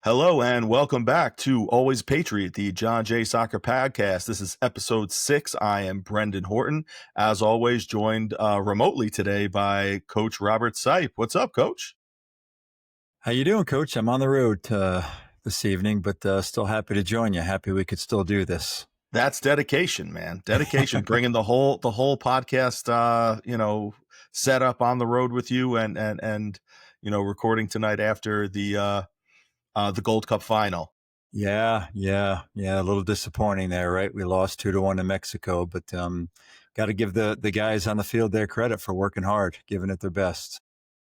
Hello and welcome back to Always Patriot, the John Jay Soccer Podcast. This is episode 6. I am Brendan Horton, as always, joined remotely today by Coach Robert Seipp. What's up, Coach? How you doing, Coach? I'm on the road this evening, but still happy to join you. Happy we could still do this. That's dedication, man. Dedication, bringing the whole podcast, set up on the road with you, and recording tonight after the Gold Cup final. Yeah. A little disappointing there, right? We lost 2-1 to Mexico, but got to give the guys on the field their credit for working hard, giving it their best.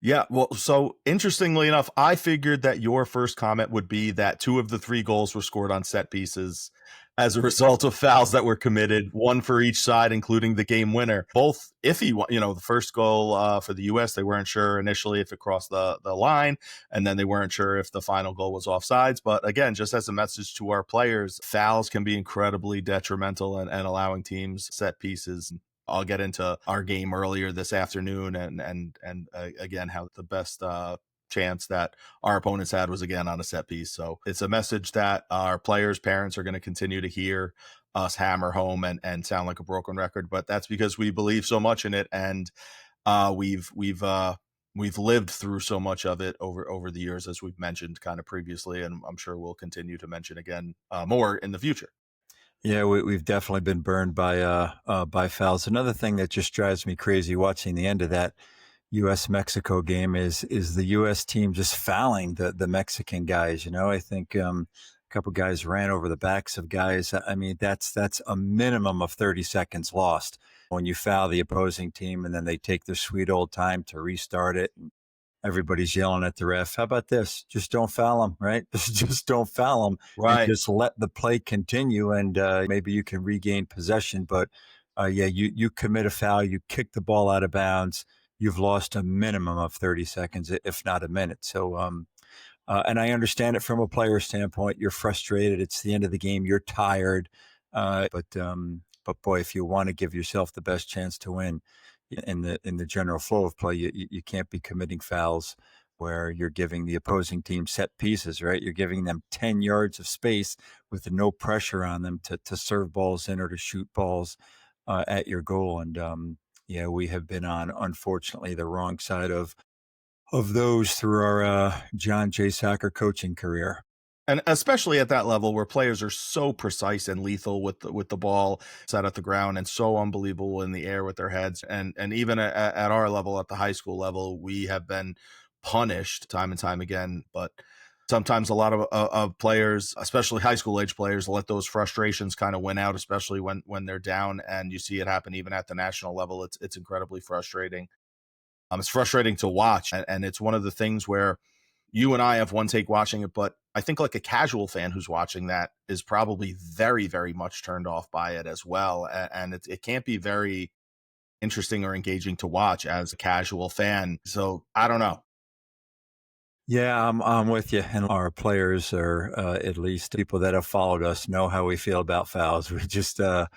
Yeah, well, so interestingly enough, I figured that your first comment would be that 2 of the 3 goals were scored on set pieces as a result of fouls that were committed, one for each side, including the game winner. Both iffy, the first goal for the U.S., they weren't sure initially if it crossed the line, and then they weren't sure if the final goal was offsides. But again, just as a message to our players, fouls can be incredibly detrimental and allowing teams set pieces. I'll get into our game earlier this afternoon and again how the best chance that our opponents had was again on a set piece. So it's a message that our players, parents are going to continue to hear us hammer home and sound like a broken record. But that's because we believe so much in it, and we've lived through so much of it over the years, as we've mentioned kind of previously, and I'm sure we'll continue to mention again more in the future. Yeah, we've definitely been burned by fouls. Another thing that just drives me crazy watching the end of that U.S. Mexico game is the U.S. team just fouling the Mexican guys. I think a couple guys ran over the backs of guys. I mean, that's a minimum of 30 seconds lost when you foul the opposing team, and then they take their sweet old time to restart it. Everybody's yelling at the ref. How about this? Just don't foul them, right? Just don't foul them, and Right. just let the play continue, and maybe you can regain possession. But you commit a foul, you kick the ball out of bounds, you've lost a minimum of 30 seconds, if not a minute. So, and I understand it from a player standpoint. You're frustrated. It's the end of the game. You're tired. But boy, if you want to give yourself the best chance to win in the general flow of play, you can't be committing fouls where you're giving the opposing team set pieces, right? You're giving them 10 yards of space with no pressure on them to serve balls in or to shoot balls at your goal. And yeah, we have been on, unfortunately, the wrong side of those through our John Jay Soccer coaching career. And especially at that level where players are so precise and lethal with the ball set at the ground and so unbelievable in the air with their heads. And even at our level, at the high school level, we have been punished time and time again. But sometimes a lot of players, especially high school age players, let those frustrations kind of win out, especially when they're down. And you see it happen even at the national level. It's incredibly frustrating. It's frustrating to watch. And it's one of the things where you and I have one take watching it, but I think like a casual fan who's watching that is probably very, very much turned off by it as well. And it can't be very interesting or engaging to watch as a casual fan. So I don't know. Yeah, I'm with you. And our players are at least people that have followed us know how we feel about fouls. We just want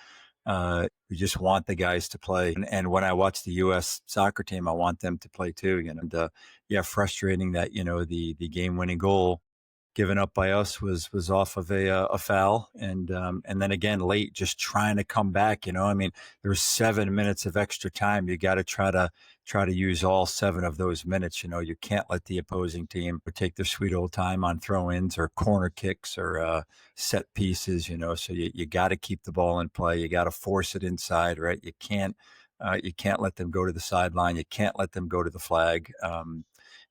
the guys to play. And when I watch the U.S. soccer team, I want them to play too. And yeah, frustrating that the game winning goal given up by us was off of a foul, and then again late, just trying to come back. I mean, there's 7 minutes of extra time. You got to try to use all 7 of those minutes. You can't let the opposing team take their sweet old time on throw-ins or corner kicks or set pieces. So you got to keep the ball in play. You got to force it inside, right? You can't let them go to the sideline. You can't let them go to the flag.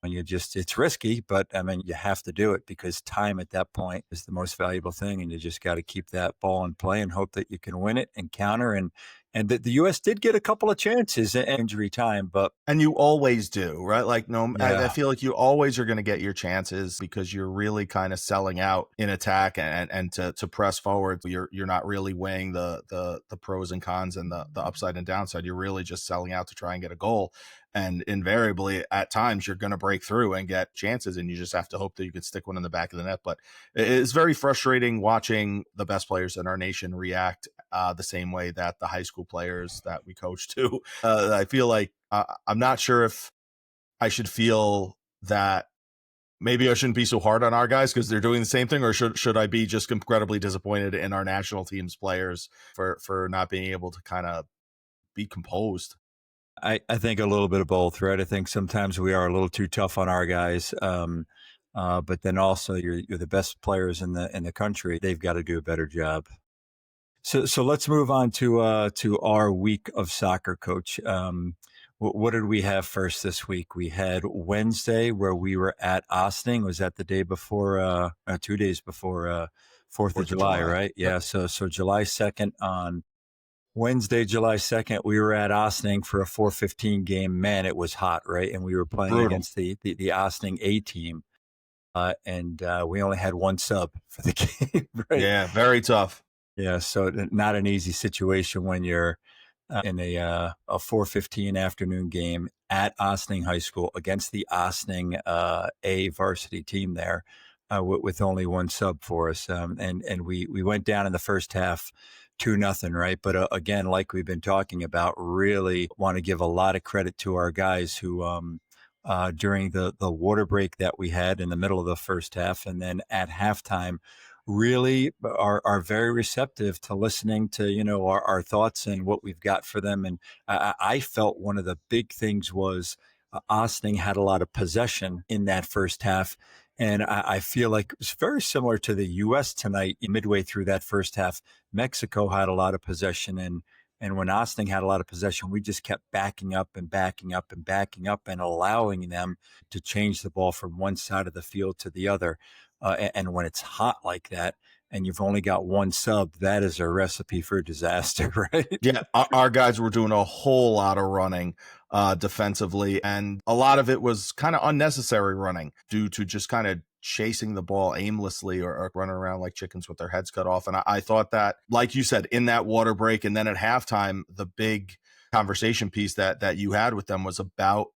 And it's risky, but I mean, you have to do it because time at that point is the most valuable thing. And you just got to keep that ball in play and hope that you can win it and counter. And the U.S. did get a couple of chances at injury time, but. And you always do, right? Like, no, I Yeah. feel like you always are going to get your chances because you're really kind of selling out in attack and to press forward. You're not really weighing the pros and cons and the upside and downside. You're really just selling out to try and get a goal. And invariably, at times, you're going to break through and get chances, and you just have to hope that you can stick one in the back of the net. But it's very frustrating watching the best players in our nation react the same way that the high school players that we coach do. I feel like I'm not sure if I should feel that maybe I shouldn't be so hard on our guys because they're doing the same thing, or should I be just incredibly disappointed in our national team's players for not being able to kind of be composed? I think a little bit of both, right? I think sometimes we are a little too tough on our guys, but then also you're the best players in the country. They've got to do a better job. So let's move on to our week of soccer, Coach. What did we have first this week? We had Wednesday where we were at Ossining. Was that the day before? 2 days before 4th of 4th of July, July. right? Yep. Yeah. So July 2nd on Wednesday, July 2nd, we were at Ossining for a 4:15 game. Man, it was hot, right? And we were playing Brutal. against the Ossining A team, and we only had one sub for the game, right? Yeah, very tough. Yeah, so not an easy situation when you're in a 4:15 afternoon game at Ossining High School against the Ossining A varsity team there, with only one sub for us, and we went down in the first half 2-0, right? But again, like we've been talking about, really want to give a lot of credit to our guys who. During the water break that we had in the middle of the first half, and then at halftime, really are very receptive to listening to our thoughts and what we've got for them. And I felt one of the big things was Ossining had a lot of possession in that first half. And I feel like it was very similar to the U.S. tonight. Midway through that first half, Mexico had a lot of possession, and when Ossining had a lot of possession, we just kept backing up and backing up and backing up and allowing them to change the ball from one side of the field to the other. And when it's hot like that and you've only got one sub, that is a recipe for disaster, right? Yeah, our guys were doing a whole lot of running defensively, and a lot of it was kind of unnecessary running due to just kind of chasing the ball aimlessly or running around like chickens with their heads cut off. And I thought that, like you said, in that water break and then at halftime, the big conversation piece that you had with them was about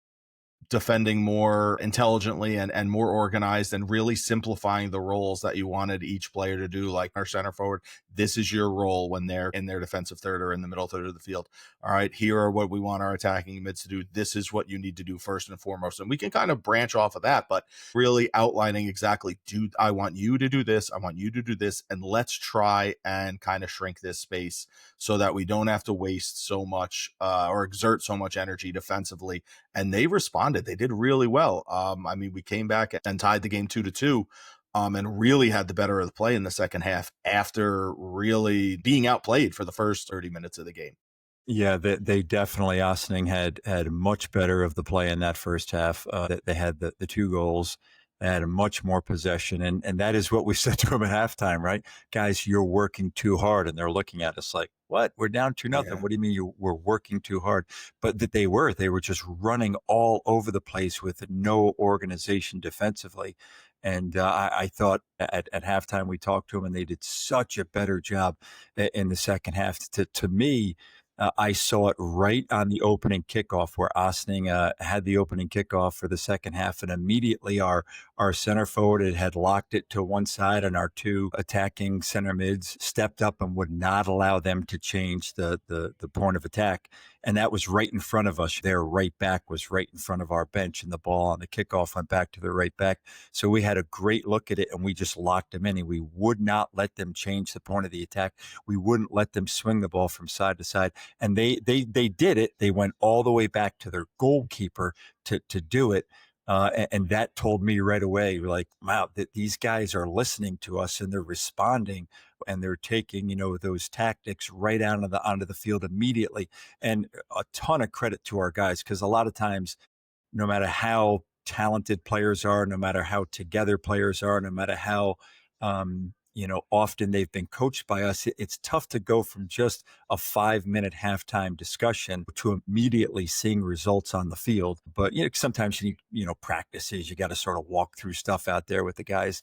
defending more intelligently and more organized and really simplifying the roles that you wanted each player to do. Like our center forward, this is your role when they're in their defensive third or in the middle third of the field. All right, here are what we want our attacking mids to do. This is what you need to do first and foremost. And we can kind of branch off of that, but really outlining exactly, I want you to do this. I want you to do this. And let's try and kind of shrink this space so that we don't have to waste so much or exert so much energy defensively. And they responded. They did really well. I mean, we came back and tied the game 2-2, and really had the better of the play in the second half after really being outplayed for the first 30 minutes of the game. Yeah, they definitely, Ossining had much better of the play in that first half. They had the two goals. They had much more possession. And that is what we said to them at halftime, right? Guys, you're working too hard. And they're looking at us like, what? We're down 2-0. Yeah. What do you mean we're working too hard? But that they were just running all over the place with no organization defensively. And I thought at halftime we talked to them and they did such a better job in the second half. To me, I saw it right on the opening kickoff where Ossining had the opening kickoff for the second half, and immediately our center forward had locked it to one side, and our two attacking center mids stepped up and would not allow them to change the point of attack. And that was right in front of us. Their right back was right in front of our bench, and the ball on the kickoff went back to the right back. So we had a great look at it, and we just locked them in, and we would not let them change the point of the attack. We wouldn't let them swing the ball from side to side. And they did it. They went all the way back to their goalkeeper to do it. And that told me right away, like, wow, that these guys are listening to us and they're responding and they're taking, those tactics right onto the field immediately. And a ton of credit to our guys, because a lot of times, no matter how talented players are, no matter how together players are, no matter how, often they've been coached by us, it's tough to go from just a 5-minute halftime discussion to immediately seeing results on the field. But sometimes you need, practices. You got to sort of walk through stuff out there with the guys.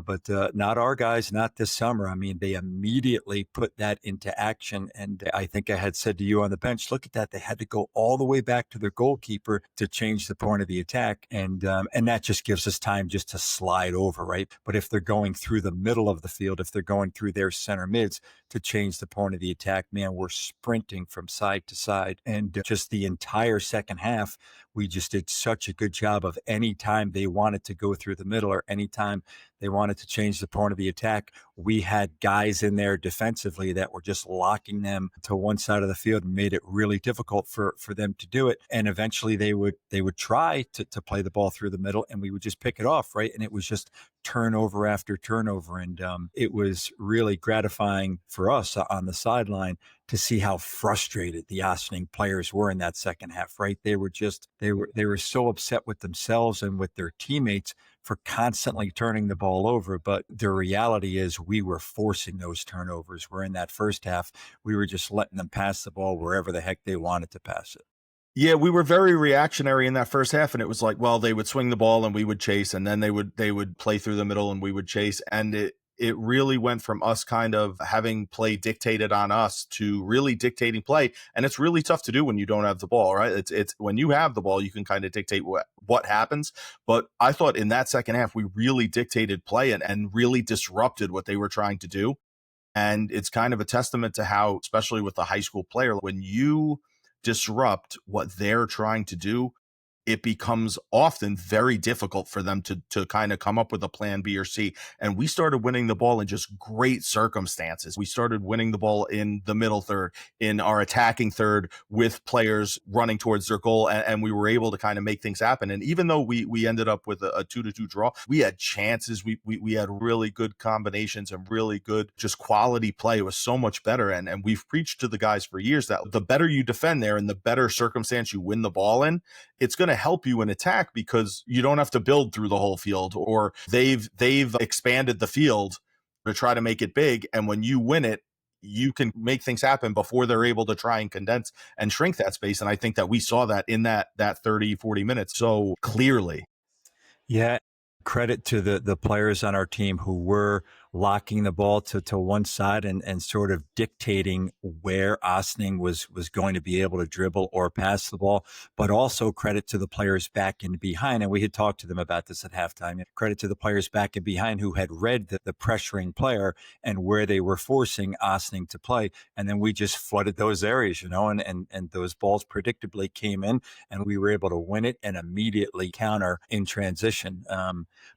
But not our guys, not this summer. I mean, they immediately put that into action. And I think I had said to you on the bench, look at that. They had to go all the way back to their goalkeeper to change the point of the attack. And that just gives us time just to slide over, right? But if they're going through the middle of the field, if they're going through their center mids to change the point of the attack, man, we're sprinting from side to side. And just the entire second half, we just did such a good job of any time they wanted to go through the middle or anytime they wanted to change the point of the attack, we had guys in there defensively that were just locking them to one side of the field and made it really difficult for them to do it. And eventually they would try to play the ball through the middle, and we would just pick it off, right? And it was just turnover after turnover. And it was really gratifying for us on the sideline to see how frustrated the Ossining players were in that second half, right? They were so upset with themselves and with their teammates for constantly turning the ball over. But the reality is we were forcing those turnovers. Where in that first half, we were just letting them pass the ball wherever the heck they wanted to pass it. Yeah, we were very reactionary in that first half, and it was like, well, they would swing the ball and we would chase, and then they would play through the middle and we would chase, and it really went from us kind of having play dictated on us to really dictating play, and it's really tough to do when you don't have the ball, right? It's when you have the ball, you can kind of dictate what happens. But I thought in that second half we really dictated play and really disrupted what they were trying to do, and it's kind of a testament to how, especially with the high school player, when you disrupt what they're trying to do, it becomes often very difficult for them to kind of come up with a plan B or C. And we started winning the ball in just great circumstances. We started winning the ball in the middle third, in our attacking third, with players running towards their goal, and we were able to kind of make things happen. And even though we ended up with a 2-2 draw, we had chances. We had really good combinations and really good just quality play. It was so much better. And we've preached to the guys for years that the better you defend there and the better circumstance you win the ball in, it's going to help you in attack because you don't have to build through the whole field, or they've expanded the field to try to make it big. And when you win it, you can make things happen before they're able to try and condense and shrink that space. And I think that we saw that in that 30-40 minutes so clearly. Yeah. Credit to the players on our team who were locking the ball to one side and sort of dictating where Ossining was going to be able to dribble or pass the ball, but also credit to the players back and behind. And we had talked to them about this at halftime. Credit to the players back and behind who had read the pressuring player and where they were forcing Ossining to play. And then we just flooded those areas, and those balls predictably came in, and we were able to win it and immediately counter in transition.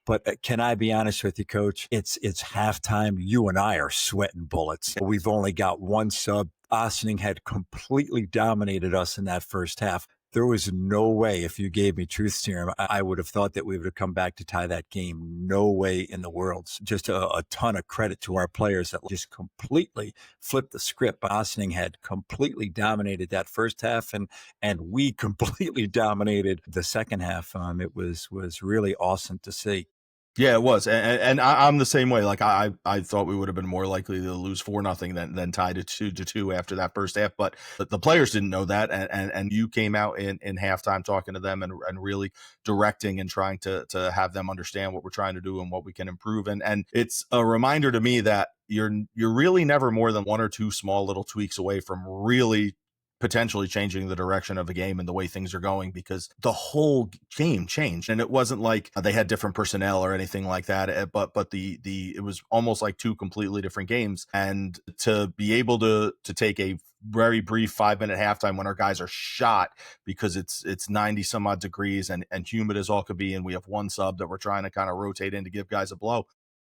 But can I be honest with you, Coach? It's halftime. You and I are sweating bullets. We've only got one sub. Ossining had completely dominated us in that first half. There was no way, if you gave me truth serum, I would have thought that we would have come back to tie that game. No way in the world. Just a ton of credit to our players that just completely flipped the script. Ossining had completely dominated that first half, and we completely dominated the second half. It was really awesome to see. Yeah, it was, and I'm the same way. Like I thought we would have been more likely to lose 4-0 than tied it 2-2 after that first half. But the players didn't know that, and you came out in halftime talking to them and really directing and trying to have them understand what we're trying to do and what we can improve. And it's a reminder to me that you're really never more than one or two small little tweaks away from really potentially changing the direction of the game and the way things are going, because the whole game changed. And it wasn't like they had different personnel or anything like that, but it was almost like two completely different games. And to be able to take a very brief 5-minute halftime when our guys are shot because it's 90 some odd degrees and humid as all could be, and we have one sub that we're trying to kind of rotate in to give guys a blow,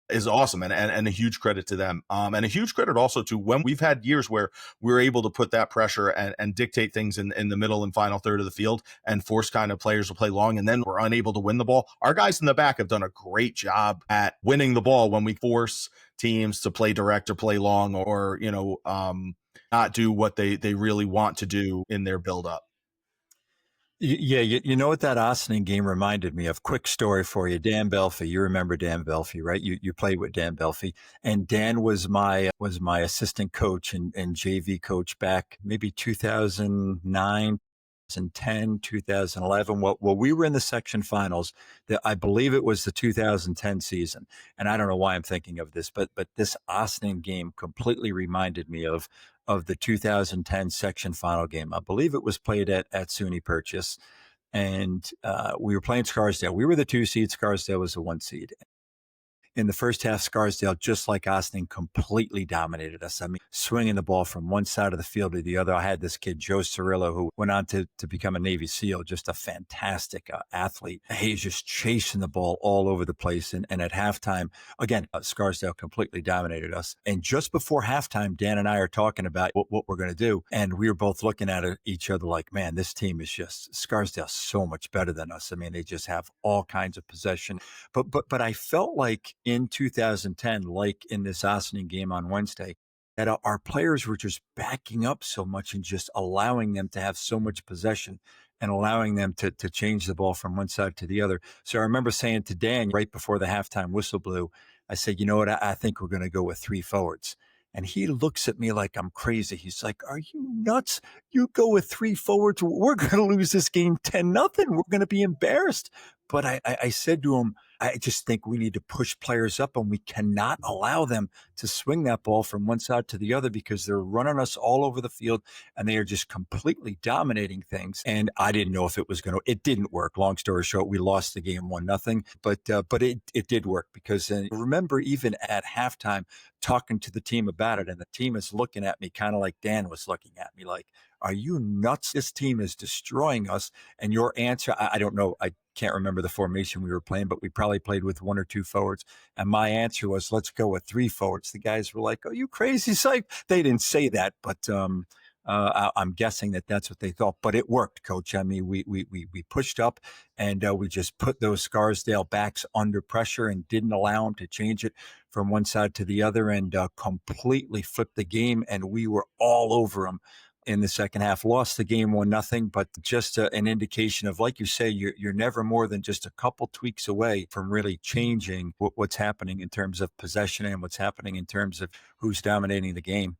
is awesome, and a huge credit to them. And a huge credit also to when we've had years where we're able to put that pressure and dictate things in the middle and final third of the field and force kind of players to play long, and then we're unable to win the ball. Our guys in the back have done a great job at winning the ball when we force teams to play direct or play long or not do what they really want to do in their build up. Yeah, you know what that Ossining game reminded me of? Quick story for you. Dan Belfi, you remember Dan Belfi, right? You played with Dan Belfi, and Dan was my assistant coach and JV coach back maybe 2009. 2010, 2011. Well, we were in the section finals. I believe it was the 2010 season, and I don't know why I'm thinking of this, but this Ossining game completely reminded me of the 2010 section final game. I believe it was played at SUNY Purchase, and we were playing Scarsdale. We were the 2 seed. Scarsdale was the 1 seed. In the first half, Scarsdale, just like Ossining, completely dominated us. I mean, swinging the ball from one side of the field to the other. I had this kid, Joe Cirillo, who went on to become a Navy SEAL, just a fantastic athlete. He's just chasing the ball all over the place. And at halftime, again, Scarsdale completely dominated us. And just before halftime, Dan and I are talking about what we're going to do. And we were both looking at each other like, man, this team is just, Scarsdale's so much better than us. I mean, they just have all kinds of possession. But I felt like in 2010, like in this Ossining game on Wednesday, that our players were just backing up so much and just allowing them to have so much possession and allowing them to change the ball from one side to the other. So I remember saying to Dan right before the halftime whistle blew, I said, you know what, I think we're going to go with 3 forwards. And he looks at me like I'm crazy. He's like, are you nuts? You go with 3 forwards. We're going to lose this game 10-0. We're going to be embarrassed. But I said to him, I just think we need to push players up, and we cannot allow them to swing that ball from one side to the other because they're running us all over the field and they are just completely dominating things. And I didn't know if it was going to, it didn't work. Long story short, we lost the game 1-0, but it did work because remember, even at halftime, talking to the team about it, and the team is looking at me kind of like Dan was looking at me like, are you nuts? This team is destroying us. And your answer, I don't know. I can't remember the formation we were playing, but we probably played with 1 or 2 forwards. And my answer was, let's go with 3 forwards. The guys were like, are you crazy, Seipp? They didn't say that, but I'm guessing that that's what they thought. But it worked, Coach. I mean, we pushed up, and we just put those Scarsdale backs under pressure and didn't allow them to change it from one side to the other, and completely flipped the game. And we were all over them in the second half. Lost the game 1-0, but just an indication of, like you say, you're never more than just a couple tweaks away from really changing what's happening in terms of possession and what's happening in terms of who's dominating the game.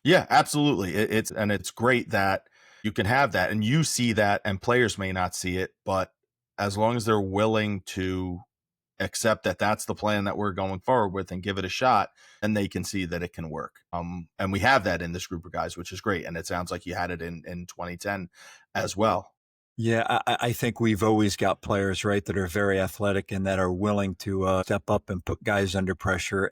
Yeah, absolutely. It's great that you can have that and you see that, and players may not see it, but as long as they're willing to accept that that's the plan that we're going forward with and give it a shot, and they can see that it can work. And we have that in this group of guys, which is great. And it sounds like you had it in 2010 as well. Yeah, I think we've always got players, right, that are very athletic and that are willing to step up and put guys under pressure.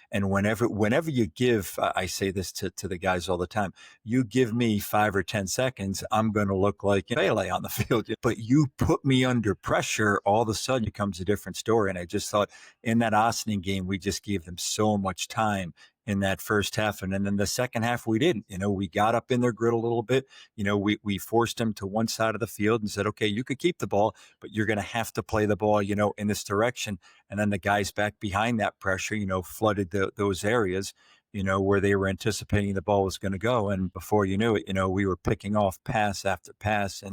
And whenever you give, I say this to the guys all the time, you give me 5 or 10 seconds, I'm going to look like Pele on the field. But you put me under pressure, all of a sudden it becomes a different story. And I just thought in that Ossining game, we just gave them so much time in that first half. And then in the second half, we didn't. We got up in their grid a little bit. We forced them to one side of the field and said, okay, you could keep the ball, but you're going to have to play the ball, in this direction. And then the guys back behind that pressure, flooded those areas, where they were anticipating the ball was going to go. And before you knew it, we were picking off pass after pass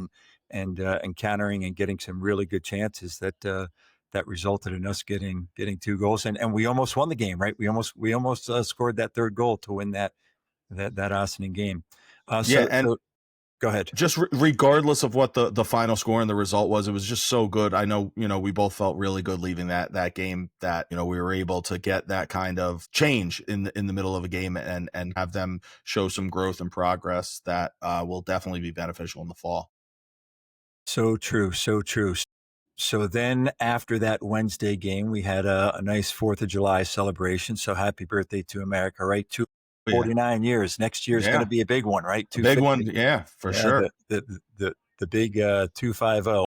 and encountering and getting some really good chances that resulted in us getting 2 goals. And we almost won the game, right? We almost scored that 3rd goal to win that Ossining game. Yeah. And go ahead. Just regardless of what the final score and the result was, it was just so good. I know, we both felt really good leaving that game, that, we were able to get that kind of change in the middle of a game and have them show some growth and progress that will definitely be beneficial in the fall. So true. So true. So then after that Wednesday game, we had a nice 4th of July celebration. So happy birthday to America, right? 49 years. Next year is going to be a big one, right? A big one. Yeah, for sure. The big 250.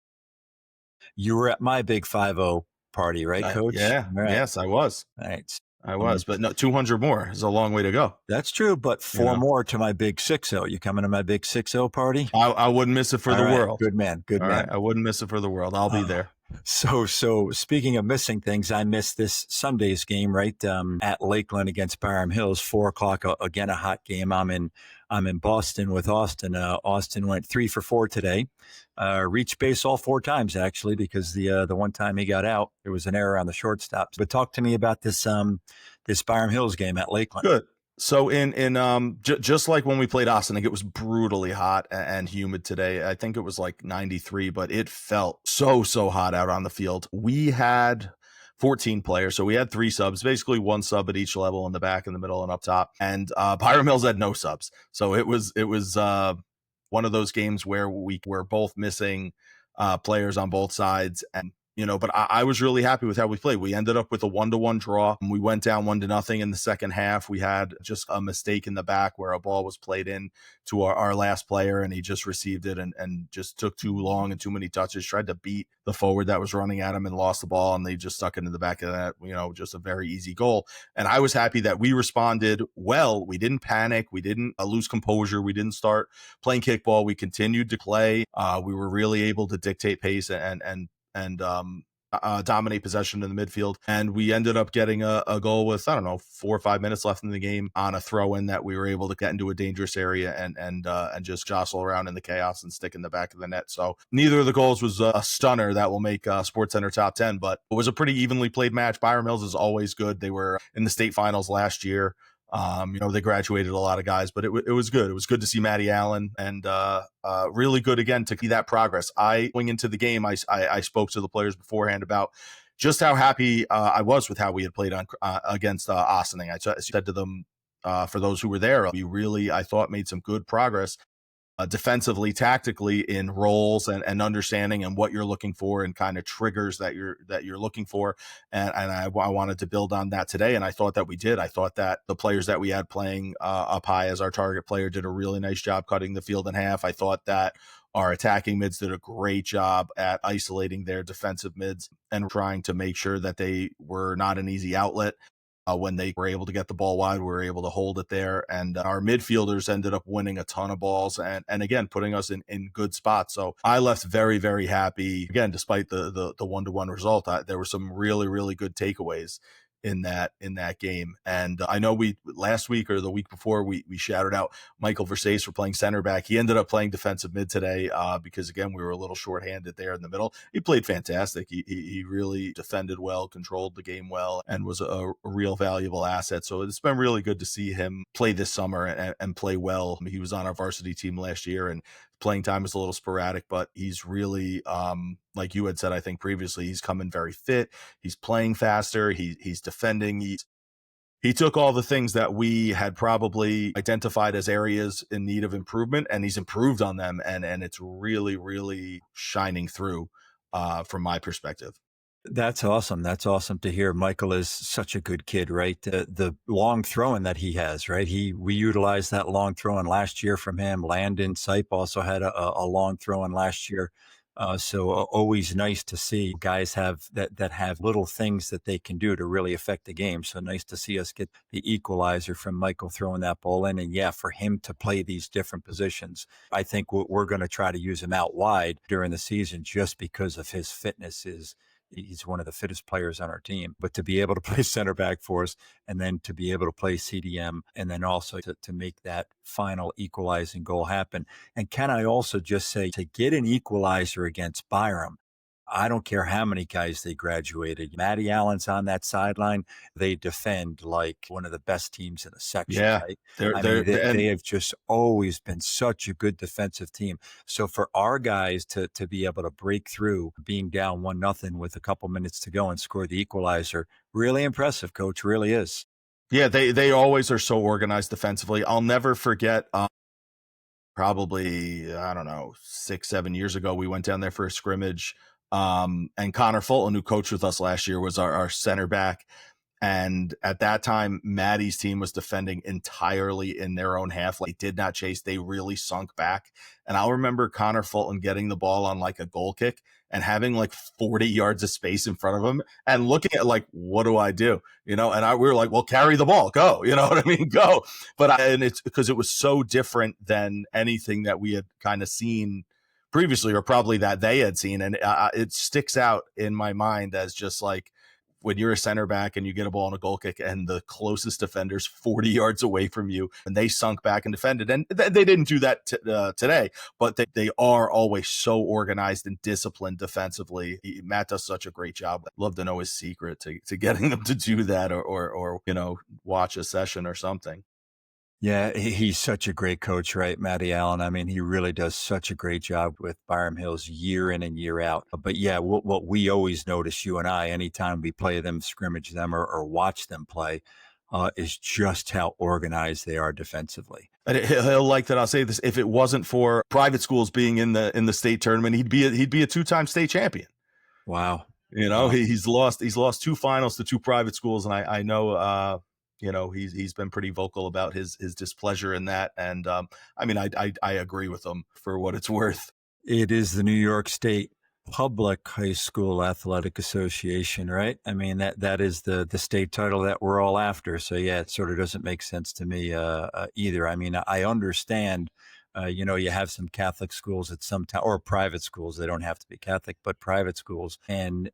You were at my big 50 party, right, Coach? Yeah. Right. Yes, I was. Right. I was, but no, 200 more is a long way to go. That's true, but 4 more to my big 60. You coming to my big 60 party? I wouldn't miss it for the world. Good man. Good man. Right. I wouldn't miss it for the world. I'll be there. So speaking of missing things, I missed this Sunday's game, right? At Lakeland against Byram Hills, 4:00. Again, a hot game. I'm in Boston with Austin. Austin went 3 for 4 today. Reached base all 4 times actually, because the one time he got out, there was an error on the shortstop. But talk to me about this Byram Hills game at Lakeland. Good. So just like when we played Ossining, it was brutally hot and humid today. I think it was like 93, but it felt so hot out on the field. We had 14 players, so we had 3 subs, basically 1 sub at each level, in the back, in the middle, and up top. And Byram Hills had no subs, so it was one of those games where we were both missing players on both sides, and But I was really happy with how we played. We ended up with a 1-1 draw. We went down 1-0 in the second half. We had just a mistake in the back where a ball was played in to our last player, and he just received it and just took too long and too many touches, tried to beat the forward that was running at him and lost the ball, and they just stuck it in the back of that, just a very easy goal. And I was happy that we responded well. We didn't panic. We didn't lose composure. We didn't start playing kickball. We continued to play. We were really able to dictate pace and dominate possession in the midfield. And we ended up getting a goal with, 4 or 5 minutes left in the game on a throw-in that we were able to get into a dangerous area and just jostle around in the chaos and stick in the back of the net. So neither of the goals was a stunner that will make SportsCenter top 10, but it was a pretty evenly played match. Byram Hills is always good. They were in the state finals last year. They graduated a lot of guys, but it was good. It was good to see Matty Allen, and really good again to see that progress. Going into the game, I spoke to the players beforehand about just how happy I was with how we had played on against Ossining. I said to them, for those who were there, we really, I thought, made some good progress. Defensively, tactically, in roles and understanding and what you're looking for and kind of triggers that you're looking for, and I wanted to build on that today, and I thought that we did. I thought that the players that we had playing up high as our target player did a really nice job cutting the field in half. I thought that our attacking mids did a great job at isolating their defensive mids and trying to make sure that they were not an easy outlet. When they were able to get the ball wide, we were able to hold it there. And our midfielders ended up winning a ton of balls and again, putting us in good spots. So I left very, very happy. Again, despite the 1-1 result, there were some really, really good takeaways in that game. And I know we last week or the week before we shouted out Michael Versace for playing center back. He ended up playing defensive mid today because again we were a little shorthanded there in the middle. He played fantastic. He really defended well, controlled the game well, and was a real valuable asset. So it's been really good to see him play this summer and play well. He was on our varsity team last year, and playing time is a little sporadic, but he's really, like you had said, I think previously, he's coming very fit. He's playing faster. He's defending. He took all the things that we had probably identified as areas in need of improvement, and he's improved on them. And it's really, really shining through from my perspective. That's awesome. That's awesome to hear. Michael is such a good kid, right? The long throwing that he has, right? We utilized that long throwing last year from him. Landon Seipp also had a long throwing last year. So always nice to see guys have that have little things that they can do to really affect the game. So nice to see us get the equalizer from Michael throwing that ball in. And yeah, for him to play these different positions, I think we're going to try to use him out wide during the season just because of his fitness. He's one of the fittest players on our team, but to be able to play center back for us and then to be able to play CDM and then also to make that final equalizing goal happen. And can I also just say to get an equalizer against Byram, I don't care how many guys they graduated. Matty Allen's on that sideline. They defend like one of the best teams in the section. Yeah, right? they have just always been such a good defensive team. So for our guys to be able to break through being down 1-0 with a couple minutes to go and score the equalizer, really impressive, Coach. Really is. Yeah, they always are so organized defensively. I'll never forget. Probably, I don't know, 6-7 years ago, we went down there for a scrimmage. And Connor Fulton, who coached with us last year, was our center back. And at that time, Maddie's team was defending entirely in their own half. Like, they did not chase. They really sunk back. And I'll remember Connor Fulton getting the ball on like a goal kick and having like 40 yards of space in front of him and looking at like, what do I do? And we were like, well, carry the ball, go, you know what I mean? Go. And it's because it was so different than anything that we had kind of seen previously, or probably that they had seen. And it sticks out in my mind as just like, when you're a center back and you get a ball on a goal kick and the closest defender's 40 yards away from you and they sunk back and defended. And they didn't do that today, but they are always so organized and disciplined defensively. Matt does such a great job. I'd love to know his secret to getting them to do that or watch a session or something. Yeah, he's such a great coach, right? Matty Allen. I mean, he really does such a great job with Byram Hills year in and year out. But yeah, what we always notice, you and I, anytime we play them, scrimmage them, or watch them play, is just how organized they are defensively. And he'll like that. I'll say this: if it wasn't for private schools being in the state tournament, he'd be a 2-time state champion. Wow. Wow. He's lost two finals to two private schools, and I know he's been pretty vocal about his displeasure in that. And I mean, I agree with him for what it's worth. It is the New York State Public High School Athletic Association, right? I mean, that is the state title that we're all after. So yeah, it sort of doesn't make sense to me either. I mean, I understand. You have some Catholic schools at some time, or private schools. They don't have to be Catholic, but private schools, and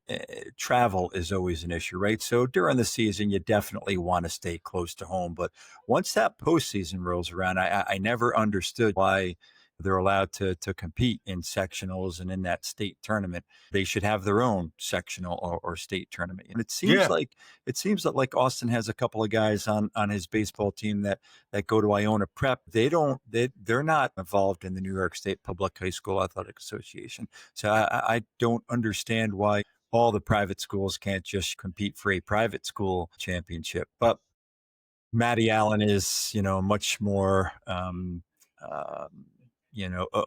travel is always an issue, right? So during the season, you definitely want to stay close to home. But once that postseason rolls around, I never understood why they're allowed to compete in sectionals and in that state tournament. They should have their own sectional or state tournament. And it seems Yeah, like Austin has a couple of guys on his baseball team that go to Iona Prep. They're not involved in the New York State Public High School Athletic Association. So I don't understand why all the private schools can't just compete for a private school championship. But Matty Allen is, much more,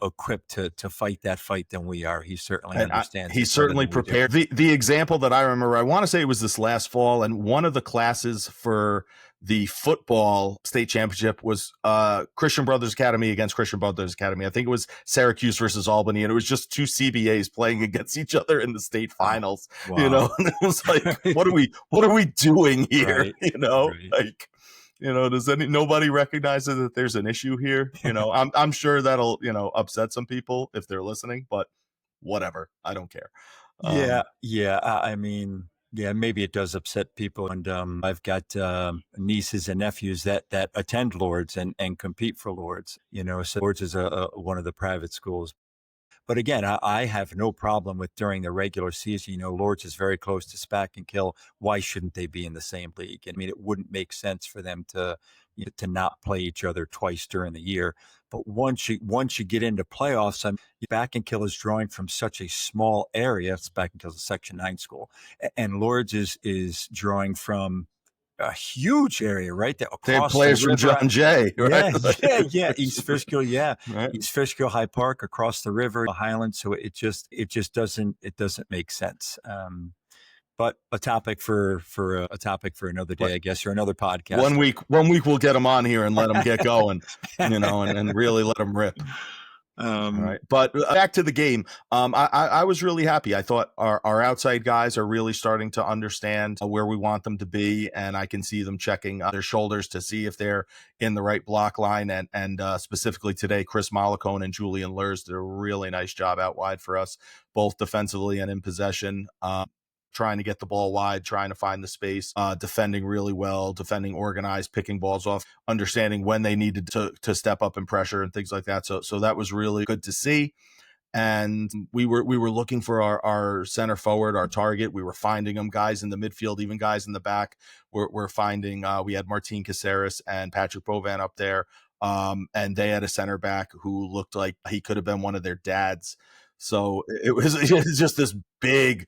equipped to fight that fight than we are. He certainly and understands he's it better certainly than we do. prepared. The example that I remember, I want to say it was this last fall, and one of the classes for the football state championship was Christian Brothers Academy against Christian Brothers Academy. I think it was Syracuse versus Albany, and it was just two CBAs playing against each other in the state Oh, finals. wow. And it was like, what are we doing here? Right. Right. Like, does nobody recognizes that there's an issue here? I'm sure that'll upset some people if they're listening, but whatever, I don't care. Yeah. Yeah. I mean, yeah, maybe it does upset people. And I've got nieces and nephews that attend Lords and compete for Lords. So Lords is one of the private schools. But again, I have no problem with during the regular season. Lords is very close to Spack and Kill. Why shouldn't they be in the same league? I mean, it wouldn't make sense for them to not play each other twice during the year. But once you get into playoffs, Spack and Kill is drawing from such a small area. Spack and Kill is a Section 9 school, and Lords is drawing from a huge area, right? That They have across the players from river. John Jay, right? Yeah. East Fishkill, yeah. Right. East Fishkill High Park across the river, Highland. So it just doesn't make sense. But a topic for another day, I guess, or another podcast. 1 week we'll get them on here and let them get going, and really let them rip. All right. But back to the game. I was really happy. I thought our outside guys are really starting to understand where we want them to be, and I can see them checking their shoulders to see if they're in the right block line. And specifically today, Chris Mollicone and Julian Lurs did a really nice job out wide for us, both defensively and in possession. Trying to get the ball wide, trying to find the space, defending really well, defending organized, picking balls off, understanding when they needed to step up and pressure and things like that. So that was really good to see. And we were looking for our center forward, our target. We were finding them, guys in the midfield, even guys in the back. We're finding. We had Martin Caceres and Patrick Bovan up there, and they had a center back who looked like he could have been one of their dads. So it was just this big,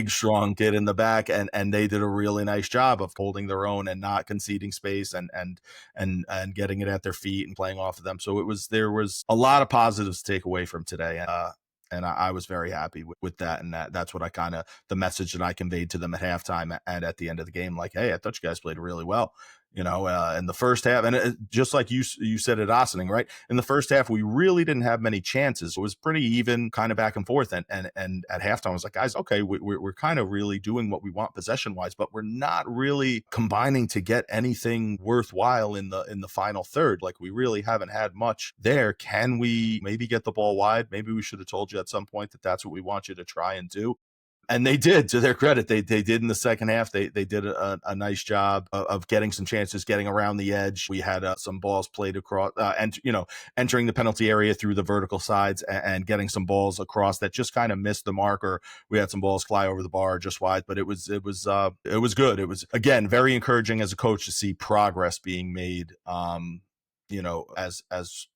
strong kid in the back, and they did a really nice job of holding their own and not conceding space and getting it at their feet and playing off of them. So there was a lot of positives to take away from today. And I was very happy with that. And that's what the message that I conveyed to them at halftime and at the end of the game, like, hey, I thought you guys played really well. In the first half, and just like you said at Ossining, right? In the first half, we really didn't have many chances. It was pretty even, kind of back and forth. And at halftime, I was like, guys, okay, we're kind of really doing what we want possession wise, but we're not really combining to get anything worthwhile in the final third. Like, we really haven't had much there. Can we maybe get the ball wide? Maybe we should have told you at some point that that's what we want you to try and do. And they did, to their credit. They did in the second half. They did a nice job of getting some chances, getting around the edge. We had some balls played across, and entering the penalty area through the vertical sides and getting some balls across that just kind of missed the mark, or we had some balls fly over the bar just wide. But it was good. It was, again, very encouraging as a coach to see progress being made. As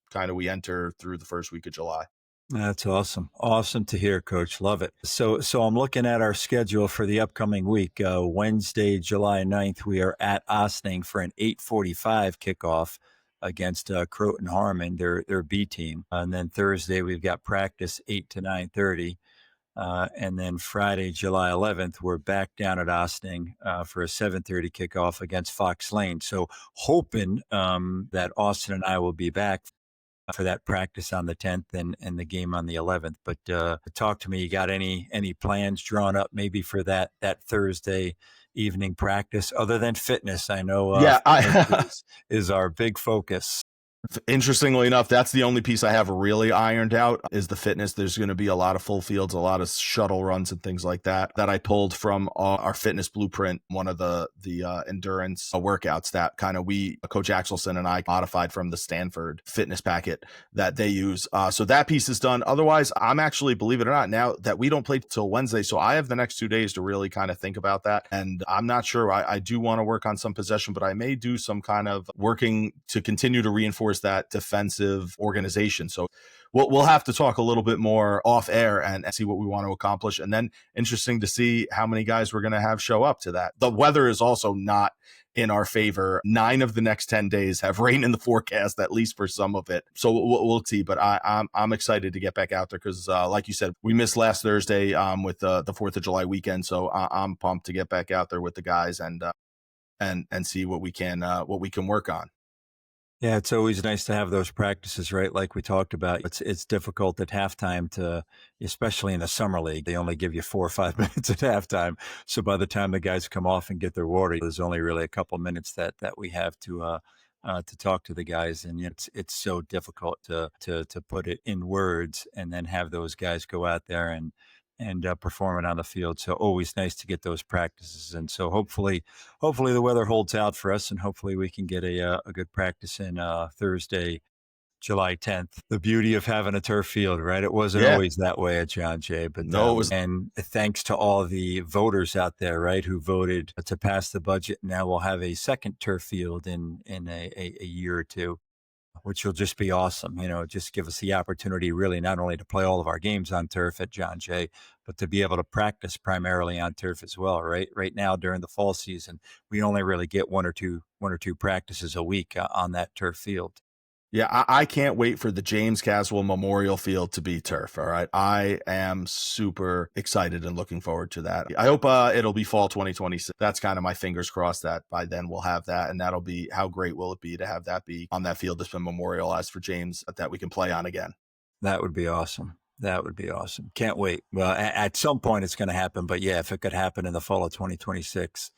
kind of we enter through the first week of July. That's awesome. Awesome to hear, Coach. Love it. So I'm looking at our schedule for the upcoming week. Wednesday, July 9th, we are at Ossining for an 8:45 kickoff against Croton Harmon, their B team. And then Thursday, we've got practice 8 to 9:30. And then Friday, July 11th, we're back down at Ossining for a 7:30 kickoff against Fox Lane. So hoping that Austin and I will be back for that practice on the 10th and the game on the 11th. But talk to me. You got any plans drawn up maybe for that Thursday evening practice other than fitness? I know Yeah, fitness I is our big focus. Interestingly enough, that's the only piece I have really ironed out is the fitness. There's going to be a lot of full fields, a lot of shuttle runs and things like that I pulled from our fitness blueprint, one of the endurance workouts that kind of Coach Axelson and I modified from the Stanford fitness packet that they use. So that piece is done. Otherwise, I'm actually, believe it or not, now that we don't play till Wednesday, so I have the next 2 days to really kind of think about that. And I'm not sure. I do want to work on some possession, but I may do some kind of working to continue to reinforce that defensive organization. So we'll have to talk a little bit more off air and see what we want to accomplish. And then interesting to see how many guys we're going to have show up to that. The weather is also not in our favor. 9 of the next 10 days have rain in the forecast, at least for some of it. So we'll see. But I'm excited to get back out there because, like you said, we missed last Thursday with the 4th of July weekend. So I'm pumped to get back out there with the guys and see what we can work on. Yeah, it's always nice to have those practices, right? Like we talked about, it's difficult at halftime to, especially in the summer league, they only give you 4 or 5 minutes at halftime. So by the time the guys come off and get their water, there's only really a couple minutes that we have to talk to the guys, and it's so difficult to put it in words and then have those guys go out there and perform it on the field. So always nice to get those practices. And so hopefully the weather holds out for us, and hopefully we can get a good practice in Thursday, July 10th. The beauty of having a turf field, right? It wasn't Yeah. always that way at John Jay, but No, it was. and thanks to all the voters out there, right, who voted to pass the budget. Now we'll have a second turf field in a year or two, which will just be awesome. Just give us the opportunity really not only to play all of our games on turf at John Jay, but to be able to practice primarily on turf as well, right? Right now during the fall season, we only really get one or two practices a week on that turf field. Yeah, I can't wait for the James Caswell Memorial Field to be turf. All right. I am super excited and looking forward to that. I hope it'll be fall 2026. That's kind of my fingers crossed that by then we'll have that. And that'll be, how great will it be to have that be on that field that's been memorialized for James that we can play on again. That would be awesome. That would be awesome. Can't wait. Well, at some point it's going to happen, but yeah, if it could happen in the fall of 2026,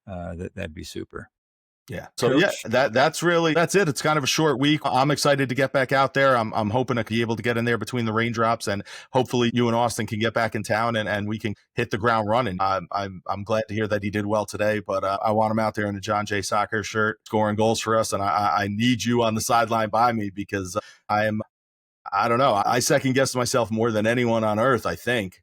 that'd be super. Yeah. So Coach? yeah, that's it. It's kind of a short week. I'm excited to get back out there. I'm hoping to be able to get in there between the raindrops, and hopefully you and Austin can get back in town and we can hit the ground running. I'm glad to hear that he did well today, but I want him out there in the John Jay Soccer shirt scoring goals for us, and I need you on the sideline by me because I don't know. I second guess myself more than anyone on earth, I think.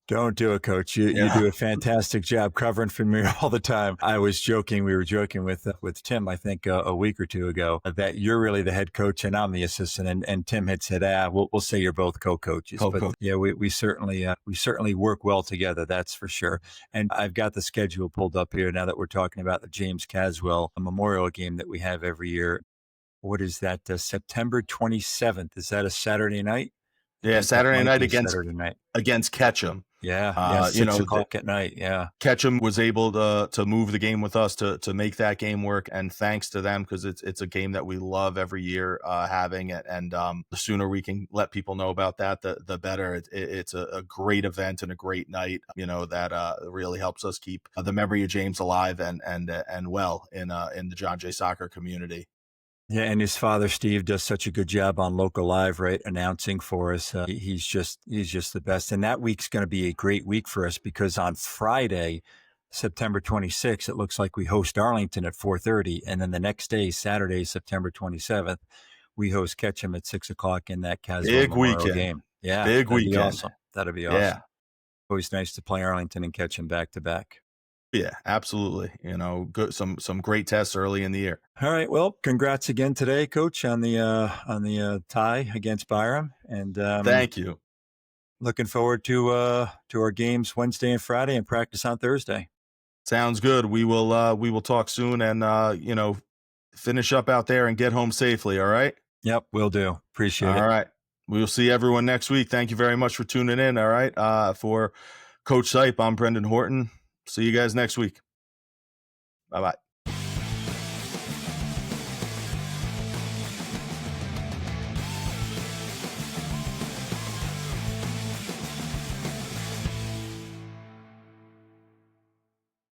Don't do it, Coach. You Yeah. do a fantastic job covering for me all the time. I was joking. We were joking with Tim, I think, a week or two ago, that you're really the head coach and I'm the assistant. And Tim had said, we'll say you're both co-coaches. But yeah, we certainly work well together. That's for sure. And I've got the schedule pulled up here now that we're talking about the James Caswell Memorial Game that we have every year. What is that? September 27th. Is that a Saturday night? Yeah, Saturday night Saturday night against Ketchum. Yeah, 6 o'clock at night. Yeah, Ketchum was able to move the game with us to make that game work, and thanks to them, because it's a game that we love every year having it, and the sooner we can let people know about that, the better. It's a great event and a great night, that really helps us keep the memory of James alive and well in the John Jay Soccer community. yeah, and his father Steve does such a good job on Local Live, right, announcing for us. He's just the best, and that week's going to be a great week for us because on Friday, September 26th, it looks like we host Arlington at 4:30, and then the next day, Saturday, September 27th, we host Ketchum at 6 o'clock in that Caswell Big Memorial weekend. Game. Yeah, Big that'd be weekend. awesome. That'd be awesome. Yeah. Always nice to play Arlington and Ketchum back to back. Yeah, absolutely. Good, some great tests early in the year. All right. Well, congrats again today, Coach, on the tie against Byram, and Thank you. looking forward to our games Wednesday and Friday, and practice on Thursday. Sounds good. We will talk soon, and finish up out there and get home safely. All right. Yep, will do. Appreciate it. All right. We'll see everyone next week. Thank you very much for tuning in. All right. For Coach Seipp, I'm Brendan Horton. See you guys next week. Bye-bye.